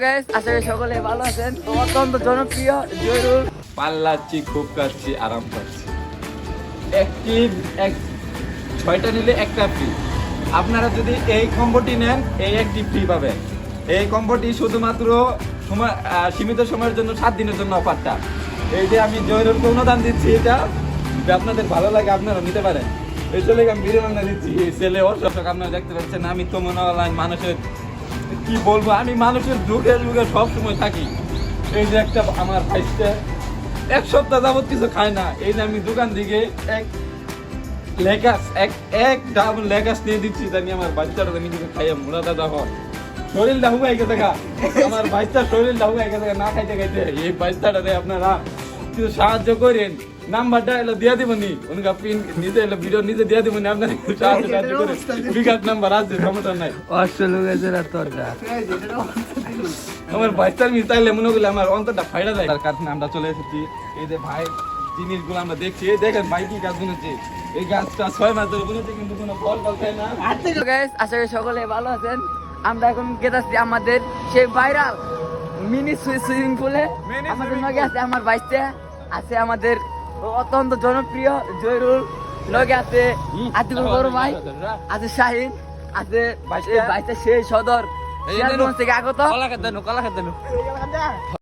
Guys, আশা করি সকলে ভালো আছেন। অত্যন্ত জনপ্রিয় জয়রুল পাল্লাচ্ছি, খুব কাটছি, আরাম পাচ্ছি। একটি ছয়টা নিলে একটা ফ্রি। আপনারা যদি এই কম্বোটি নেন, এই একটি ফ্রি পাবেন। এই কম্বোটি শুধুমাত্র সময় সীমিত সময়ের জন্য 7 দিনের জন্য অফারটা। এই যে আমি জয়রুলকে অনুদান দিচ্ছি, এটা যদি আপনাদের ভালো লাগে আপনারা নিতে পারেন। এই চলে আমি ভিডিও বাংলা দিচ্ছি। এই ছেলে অসুখ আপনারা দেখতে পাচ্ছেন। আমি তো মনে হয় মানুষের কি বলবো, আমি মানুষের দুঃখে দুঃখে সবসময় থাকি। এই যে একটা আমার ভাইসটা 1 সপ্তাহ যাবত কিছু খায় না। এই যে আমি দোকান থেকে এক ডাবল লেগাস নিয়ে দিচ্ছি, জানি আমার বাচ্চাটা আমি কিছু খাইয়া মোড়া দাদা হয়। শরীরটা হুগাই গেছে গা, আমার বাচ্চার শরীরটা হুগাই গেছে না খাইতে খাইতে। এই বাচ্চাটাতে আপনারা কিছু সাহায্য করেন। নাম্বারটা এলো দিয়ে দিবনি, উনকা পিন নিতে এলো ভিডিও নিচে দিয়ে দিবনি। আপনারা একটু সাহায্য করে বিকাশ নাম্বার আছে, সমস্যা নাই। আমার বাচ্চার মিসাইলে মনে করলে আমার অন্তরটা ফাইড়া যায়। তার কারণে আমরা চলে এসেছি। এই যে ভাই জিনিসগুলো আমরা দেখছি, এই দেখেন ভাই কি গাছ বুনেছে। এই গাছটা 6 মাস ধরে বুনেছে, কিন্তু কোনো ফল খায় না। গাইস, আশা করি সকলে ভালো আছেন। আমরা এখন গেতাছি আমাদের সেই ভাইরাল মিনি সুইমিং পুলে। আমাদের লগে আছে আমার বাইসটা, আছে আমাদের অত্যন্ত জনপ্রিয় জয়রুল, লগে আছে আতিকুল বড় ভাই, আছে শাহিন, আছে বাইসটা সেই সদর থেকে আগত।